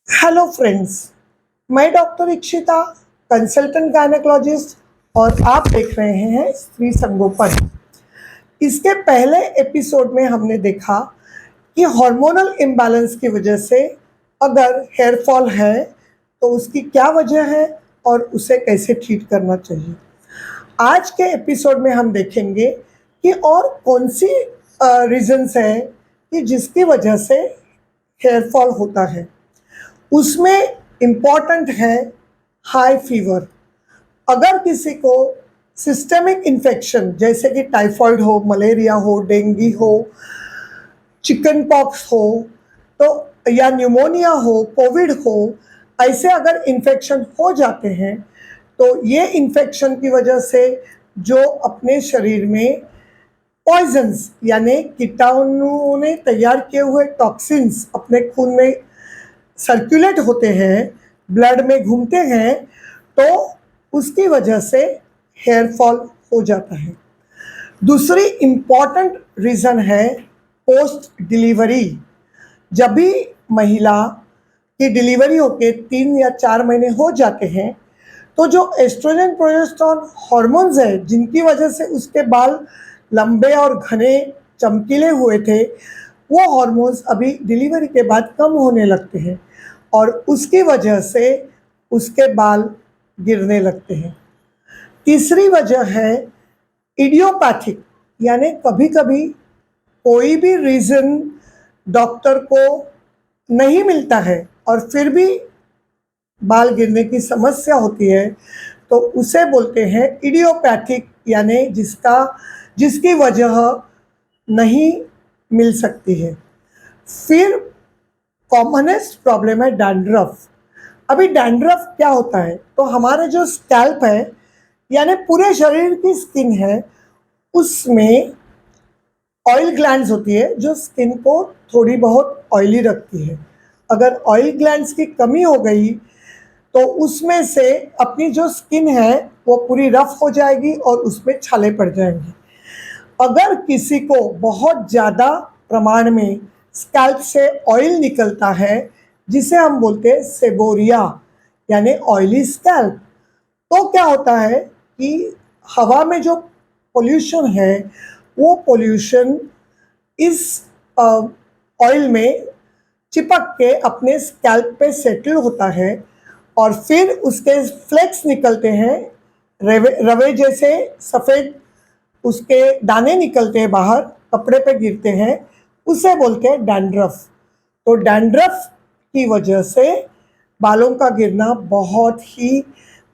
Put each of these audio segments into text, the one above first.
Hello friends, मैं doctor Ikshita, consultant gynaecologist और आप देख रहे हैं स्त्री संगोपन। इसके पहले एपिसोड में हमने देखा कि हार्मोनल इम्बैलेंस की वजह से अगर हेयर फॉल है तो उसकी क्या वजह है और उसे कैसे ट्रीट करना चाहिए। आज के एपिसोड में हम देखेंगे कि और कौन सी रीजंस हैं कि जिसकी वजह से हेयर फॉल होता है। उसमें इम्पॉर्टेंट है हाई फीवर। अगर किसी को सिस्टेमिक इन्फेक्शन जैसे कि टाइफाइड हो, मलेरिया हो, डेंगू हो, चिकन पॉक्स हो तो या न्यूमोनिया हो, कोविड हो, ऐसे अगर इन्फेक्शन हो जाते हैं तो ये इन्फेक्शन की वजह से जो अपने शरीर में पॉइजन्स यानी कीटाणुओं ने तैयार किए हुए टॉक्सिन्स अपने खून में सर्कुलेट होते हैं, ब्लड में घूमते हैं, तो उसकी वजह से हेयर फॉल हो जाता है। दूसरी इम्पॉर्टेंट रीज़न है पोस्ट डिलीवरी। जब भी महिला की डिलीवरी होके 3 या 4 महीने हो जाते हैं तो जो एस्ट्रोजन प्रोजेस्टेरोन हार्मोन्स है जिनकी वजह से उसके बाल लंबे और घने चमकीले हुए थे, वो हार्मोन्स अभी डिलीवरी के बाद कम होने लगते हैं और उसकी वजह से उसके बाल गिरने लगते हैं। तीसरी वजह है इडियोपैथिक, यानी कभी कभी कोई भी रीज़न डॉक्टर को नहीं मिलता है और फिर भी बाल गिरने की समस्या होती है, तो उसे बोलते हैं इडियोपैथिक, यानी जिसकी वजह नहीं मिल सकती है। फिर कॉमनेस्ट प्रॉब्लम है डैंड्रफ। अभी डैंड्रफ क्या होता है, तो हमारे जो स्कैल्प है यानी पूरे शरीर की स्किन है, उसमें ऑयल ग्लैंड्स होती है जो स्किन को थोड़ी बहुत ऑयली रखती है। अगर ऑयल ग्लैंड्स की कमी हो गई तो उसमें से अपनी जो स्किन है वो पूरी रफ हो जाएगी और उसमें छाले पड़ जाएंगे। अगर किसी को बहुत ज़्यादा प्रमाण में स्कैल्प से ऑयल निकलता है, जिसे हम बोलते हैं सेबोरिया यानी ऑयली स्कैल्प, तो क्या होता है कि हवा में जो पोल्यूशन है वो पोल्यूशन इस ऑयल में चिपक के अपने स्कैल्प पे सेटल होता है और फिर उसके फ्लेक्स निकलते हैं, रवे रवे जैसे सफ़ेद उसके दाने निकलते हैं बाहर, कपड़े पे गिरते हैं, उसे बोलते हैं डैंड्रफ। तो डैंड्रफ की वजह से बालों का गिरना बहुत ही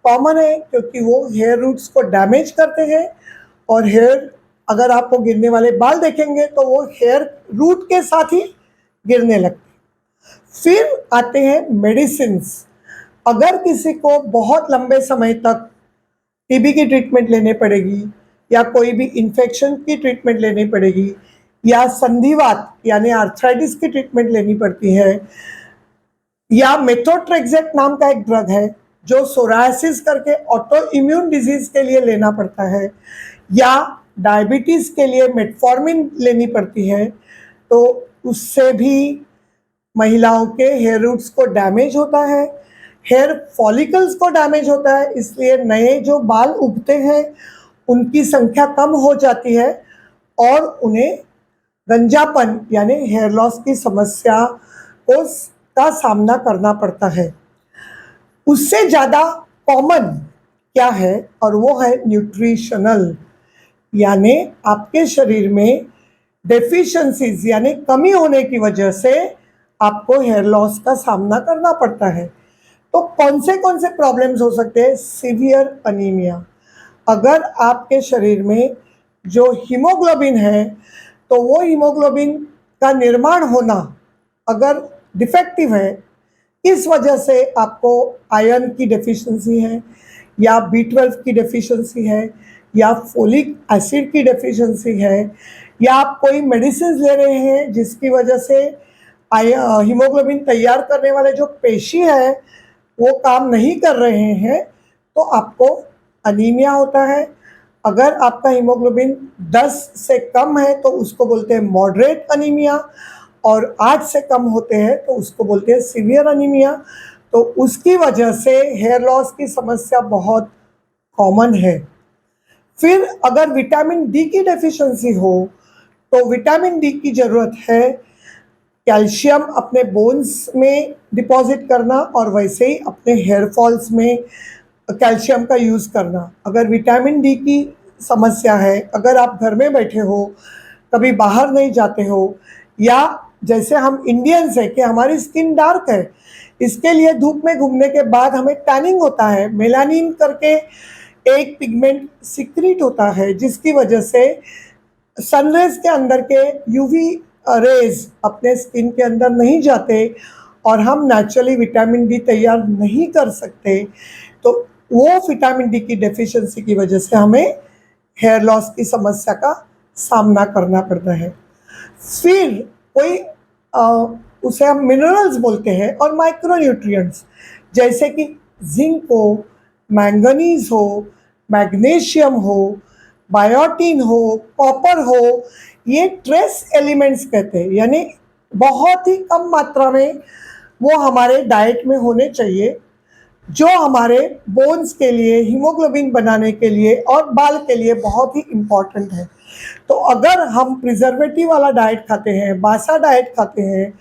कॉमन है क्योंकि वो हेयर रूट्स को डैमेज करते हैं और हेयर, अगर आपको गिरने वाले बाल देखेंगे तो वो हेयर रूट के साथ ही गिरने लगते हैं। फिर आते हैं मेडिसिन्स। अगर किसी को बहुत लंबे समय तक टीबी की ट्रीटमेंट लेने पड़ेगी या कोई भी इन्फेक्शन की ट्रीटमेंट लेनी पड़ेगी या संधिवात यानी आर्थराइटिस की ट्रीटमेंट लेनी पड़ती है, या मेथोट्रेक्सेट नाम का एक ड्रग है जो सोरायसिस करके ऑटो इम्यून डिजीज के लिए लेना पड़ता है, या डायबिटीज़ के लिए मेटफॉर्मिन लेनी पड़ती है, तो उससे भी महिलाओं के हेयर रूट्स को डैमेज होता है, हेयर फॉलिकल्स को डैमेज होता है, इसलिए नए जो बाल उगते हैं उनकी संख्या कम हो जाती है और उन्हें गंजापन यानी हेयर लॉस की समस्या को का सामना करना पड़ता है। उससे ज़्यादा कॉमन क्या है, और वो है न्यूट्रिशनल, यानी आपके शरीर में डेफिशिएंसीज यानी कमी होने की वजह से आपको हेयर लॉस का सामना करना पड़ता है। तो कौन से प्रॉब्लम्स हो सकते हैं? Severe anaemia. अगर आपके शरीर में जो हीमोग्लोबिन है तो वो हीमोग्लोबिन का निर्माण होना अगर डिफेक्टिव है, इस वजह से आपको आयरन की डेफिशिएंसी है या B12 की डेफिशिएंसी है या फोलिक एसिड की डेफिशिएंसी है, या आप कोई मेडिसिन ले रहे हैं जिसकी वजह से हीमोग्लोबिन तैयार करने वाले जो पेशी है वो काम नहीं कर रहे हैं, तो आपको अनीमिया होता है। अगर आपका हीमोग्लोबिन 10 से कम है तो उसको बोलते हैं मॉडरेट अनीमिया, और 8 से कम होते हैं तो उसको बोलते हैं सीवियर अनीमिया। तो उसकी वजह से हेयर लॉस की समस्या बहुत कॉमन है। फिर अगर विटामिन डी की डेफिशिएंसी हो तो विटामिन डी की ज़रूरत है कैल्शियम अपने बोन्स में डिपॉजिट करना और वैसे ही अपने हेयर फॉल्स में कैल्शियम का यूज़ करना। अगर विटामिन डी की समस्या है, अगर आप घर में बैठे हो, कभी बाहर नहीं जाते हो, या जैसे हम इंडियंस हैं कि हमारी स्किन डार्क है, इसके लिए धूप में घूमने के बाद हमें टैनिंग होता है, मेलानिन करके एक पिगमेंट सिक्रीट होता है जिसकी वजह से सनरेज के अंदर के यूवी रेज अपने स्किन के अंदर नहीं जाते और हम नेचुरली विटामिन डी तैयार नहीं कर सकते। तो वो विटामिन डी की डेफिशिएंसी की वजह से हमें हेयर लॉस की समस्या का सामना करना पड़ता है। फिर कोई उसे हम मिनरल्स बोलते हैं और माइक्रो न्यूट्रिएंट्स जैसे कि जिंक हो, मैंगनीज हो, मैग्नीशियम हो, बायोटीन हो, कॉपर हो, ये ट्रेस एलिमेंट्स कहते हैं, यानी बहुत ही कम मात्रा में वो हमारे डाइट में होने चाहिए जो हमारे बोन्स के लिए, हीमोग्लोबिन बनाने के लिए और बाल के लिए बहुत ही इम्पॉर्टेंट है। तो अगर हम प्रिजर्वेटिव वाला डाइट खाते हैं, बासा डाइट खाते हैं,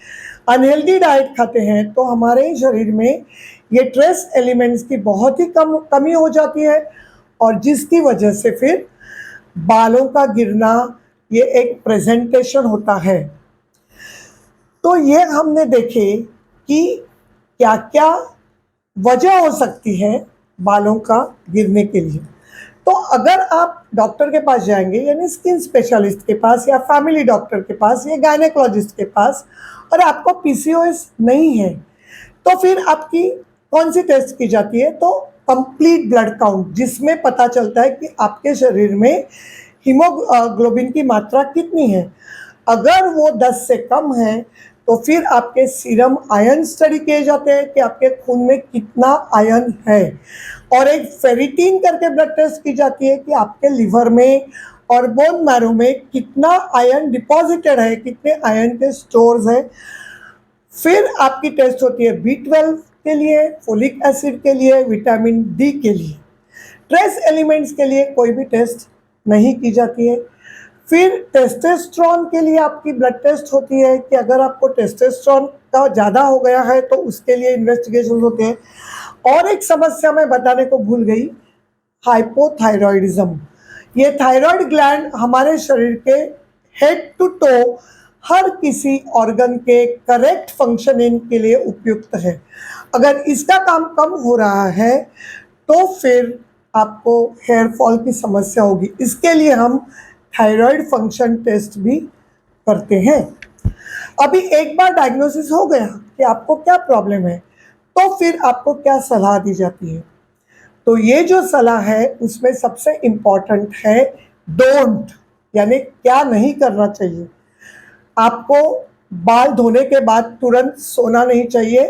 अनहेल्दी डाइट खाते हैं तो हमारे शरीर में ये ट्रेस एलिमेंट्स की बहुत ही कमी हो जाती है और जिसकी वजह से फिर बालों का गिरना ये एक प्रेजेंटेशन होता है। तो ये हमने देखे कि क्या क्या वजह हो सकती है बालों का गिरने के लिए। तो अगर आप डॉक्टर के पास जाएंगे, यानी स्किन स्पेशलिस्ट के पास या फैमिली डॉक्टर के पास या गायनेकोलॉजिस्ट के पास, और आपको पीसीओएस नहीं है तो फिर आपकी कौन सी टेस्ट की जाती है? तो कंप्लीट ब्लड काउंट, जिसमें पता चलता है कि आपके शरीर में हीमोग्लोबिन की मात्रा कितनी है। अगर वो 10 से कम है तो फिर आपके सीरम आयन स्टडी किए जाते हैं कि आपके खून में कितना आयन है, और एक फेरिटीन करके ब्लड टेस्ट की जाती है कि आपके लिवर में और बोन मैरो में कितना आयन डिपॉजिटेड है, कितने आयन के स्टोर्स है। फिर आपकी टेस्ट होती है B12 के लिए, फोलिक एसिड के लिए, विटामिन डी के लिए। ट्रेस एलिमेंट्स के लिए कोई भी टेस्ट नहीं की जाती है। फिर टेस्टोस्टेरोन के लिए आपकी ब्लड टेस्ट होती है कि अगर आपको टेस्टोस्टेरोन का ज़्यादा हो गया है तो उसके लिए इन्वेस्टिगेशन होते हैं। और एक समस्या मैं बताने को भूल गई, हाइपोथायरॉयडिज्म। ये थायराइड ग्लैंड हमारे शरीर के हेड टू टो हर किसी ऑर्गन के करेक्ट फंक्शनिंग के लिए उपयुक्त है। अगर इसका काम कम हो रहा है तो फिर आपको हेयर फॉल की समस्या होगी। इसके लिए हम थायराइड फंक्शन टेस्ट भी करते हैं। अभी एक बार डायग्नोसिस हो गया कि आपको क्या प्रॉब्लम है तो फिर आपको क्या सलाह दी जाती है? तो ये जो सलाह है उसमें सबसे इम्पॉर्टेंट है डोंट, यानी क्या नहीं करना चाहिए। आपको बाल धोने के बाद तुरंत सोना नहीं चाहिए।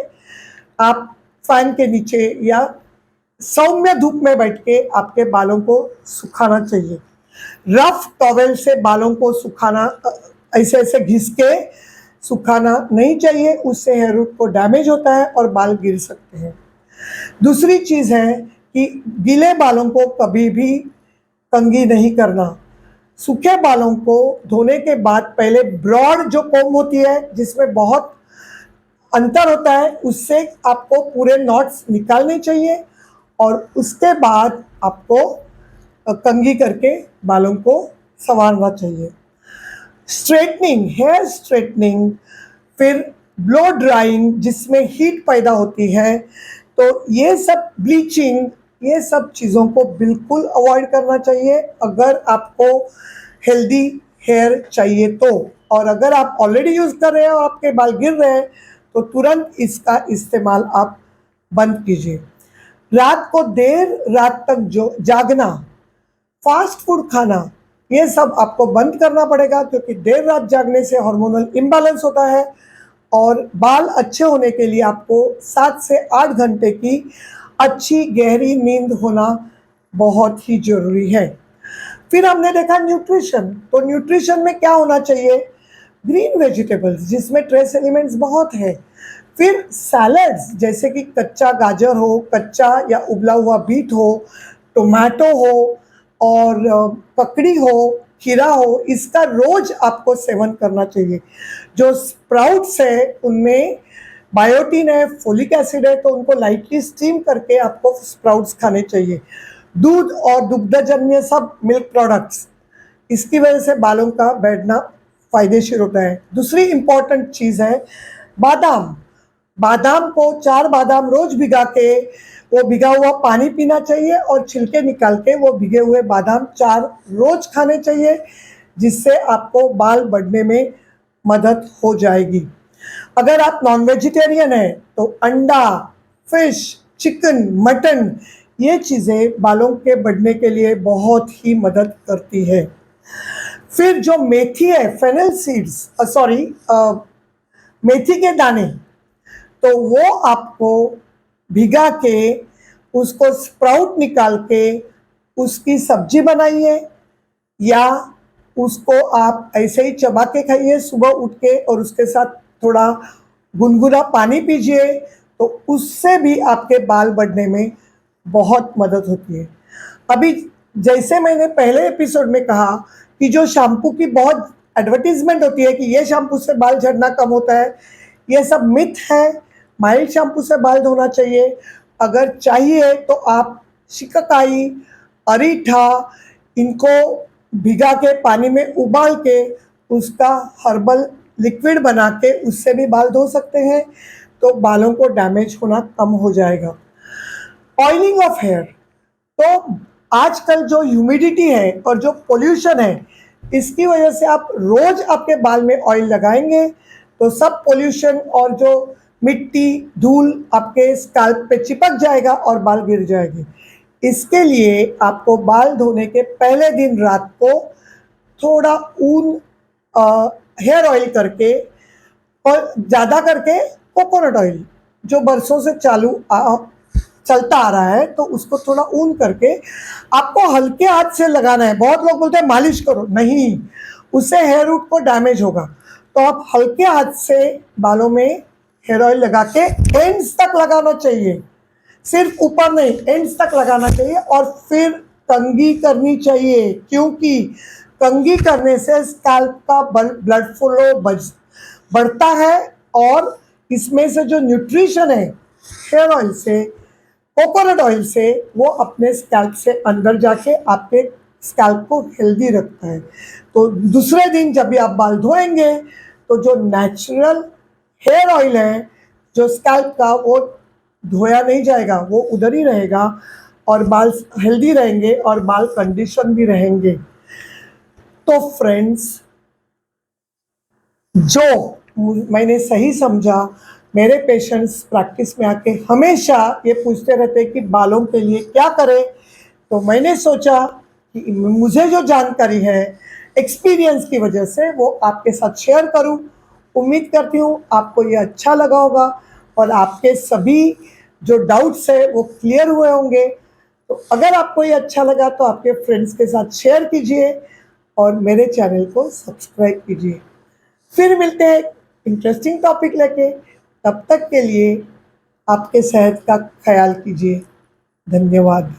आप फैन के नीचे या सौम्य धूप में बैठ के आपके बालों को सुखाना चाहिए। रफ टॉवेल से बालों को सुखाना, ऐसे ऐसे घिस के सुखाना नहीं चाहिए, उससे हेयर रूट को डैमेज होता है और बाल गिर सकते हैं। दूसरी चीज़ है कि गीले बालों को कभी भी कंघी नहीं करना। सूखे बालों को धोने के बाद पहले ब्रॉड जो कोम होती है जिसमें बहुत अंतर होता है, उससे आपको पूरे नॉट्स निकालने चाहिए और उसके बाद आपको कंघी करके बालों को संवारना चाहिए। स्ट्रेटनिंग, हेयर स्ट्रेटनिंग, फिर ब्लो ड्राइंग जिसमें हीट पैदा होती है, तो ये सब ब्लीचिंग, ये सब चीज़ों को बिल्कुल अवॉइड करना चाहिए अगर आपको हेल्दी हेयर चाहिए तो। और अगर आप ऑलरेडी यूज़ कर रहे हैं और आपके बाल गिर रहे हैं तो तुरंत इसका इस्तेमाल आप बंद कीजिए। रात को देर रात तक जो जागना, फास्ट फूड खाना, ये सब आपको बंद करना पड़ेगा क्योंकि देर रात जागने से हार्मोनल इम्बैलेंस होता है और बाल अच्छे होने के लिए आपको 7 से 8 घंटे की अच्छी गहरी नींद होना बहुत ही ज़रूरी है। फिर हमने देखा न्यूट्रिशन। तो न्यूट्रिशन में क्या होना चाहिए? ग्रीन वेजिटेबल्स जिसमें ट्रेस एलिमेंट्स बहुत है। फिर सैलड्स जैसे कि कच्चा गाजर हो, कच्चा या उबला हुआ बीट हो, टोमेटो हो और ककड़ी हो, खीरा हो, इसका रोज आपको सेवन करना चाहिए। जो स्प्राउट्स है उनमें बायोटीन है, फोलिक एसिड है, तो उनको लाइटली स्टीम करके आपको स्प्राउट्स खाने चाहिए। दूध और दुग्धजन्य सब मिल्क प्रोडक्ट्स, इसकी वजह से बालों का बैठना फायदेशीर होता है। दूसरी इंपॉर्टेंट चीज़ है बादाम। बादाम को 4 बादाम रोज भिगा के वो भिगा हुआ पानी पीना चाहिए और छिलके निकाल के वो भिगे हुए बादाम 4 रोज खाने चाहिए, जिससे आपको बाल बढ़ने में मदद हो जाएगी। अगर आप नॉन वेजिटेरियन हैं तो अंडा, फिश, चिकन, मटन, ये चीज़ें बालों के बढ़ने के लिए बहुत ही मदद करती है। फिर जो मेथी है, फेनल सीड्स, मेथी के दाने, तो वो आपको भिगा के उसको स्प्राउट निकाल के उसकी सब्जी बनाइए या उसको आप ऐसे ही चबा के खाइए सुबह उठ के और उसके साथ थोड़ा गुनगुना पानी पीजिए, तो उससे भी आपके बाल बढ़ने में बहुत मदद होती है। अभी जैसे मैंने पहले एपिसोड में कहा कि जो शैम्पू की बहुत एडवर्टीजमेंट होती है कि ये शैम्पू से बाल झड़ना कम होता है, ये सब मिथ है। माइल्ड शैम्पू से बाल धोना चाहिए। अगर चाहिए तो आप शिकाकाई, अरीठा, इनको भिगा के पानी में उबाल के उसका हर्बल लिक्विड बना के उससे भी बाल धो सकते हैं, तो बालों को डैमेज होना कम हो जाएगा। ऑयलिंग ऑफ हेयर, तो आजकल जो ह्यूमिडिटी है और जो पोल्यूशन है, इसकी वजह से आप रोज आपके बाल में ऑयल लगाएंगे तो सब पोल्यूशन और जो मिट्टी, धूल आपके स्कैल्प पे चिपक जाएगा और बाल गिर जाएंगे। इसके लिए आपको बाल धोने के पहले दिन रात को थोड़ा ऊन हेयर ऑयल करके, और ज़्यादा करके कोकोनट ऑयल जो बरसों से चलता आ रहा है, तो उसको थोड़ा ऊन करके आपको हल्के हाथ से लगाना है। बहुत लोग बोलते हैं मालिश करो, नहीं, उससे हेयर रूट को डैमेज होगा। तो आप हल्के हाथ से बालों में हेयर ऑयल लगा के एंड्स तक लगाना चाहिए, सिर्फ ऊपर नहीं, एंड्स तक लगाना चाहिए। और फिर कंघी करनी चाहिए, क्योंकि कंघी करने से स्कैल्प का ब्लड फ्लो बढ़ता है और इसमें से जो न्यूट्रिशन है हेयर ऑयल से, कोकोनट ऑयल से, वो अपने स्कैल्प से अंदर जाके आपके स्कैल्प को हेल्दी रखता है। तो दूसरे दिन जब भी आप बाल धोएंगे तो जो नेचुरल हेयर ऑयल है जो स्कैल्प का, वो धोया नहीं जाएगा, वो उधर ही रहेगा और बाल हेल्दी रहेंगे और बाल कंडीशन भी रहेंगे। तो फ्रेंड्स, जो मैंने सही समझा, मेरे पेशेंट्स प्रैक्टिस में आके हमेशा ये पूछते रहते कि बालों के लिए क्या करें, तो मैंने सोचा कि मुझे जो जानकारी है एक्सपीरियंस की वजह से वो आपके साथ शेयर करूं। उम्मीद करती हूँ आपको ये अच्छा लगा होगा और आपके सभी जो डाउट्स है वो क्लियर हुए होंगे। तो अगर आपको ये अच्छा लगा तो आपके फ्रेंड्स के साथ शेयर कीजिए और मेरे चैनल को सब्सक्राइब कीजिए। फिर मिलते हैं इंटरेस्टिंग टॉपिक लेके। तब तक के लिए आपके सेहत का ख्याल कीजिए। धन्यवाद।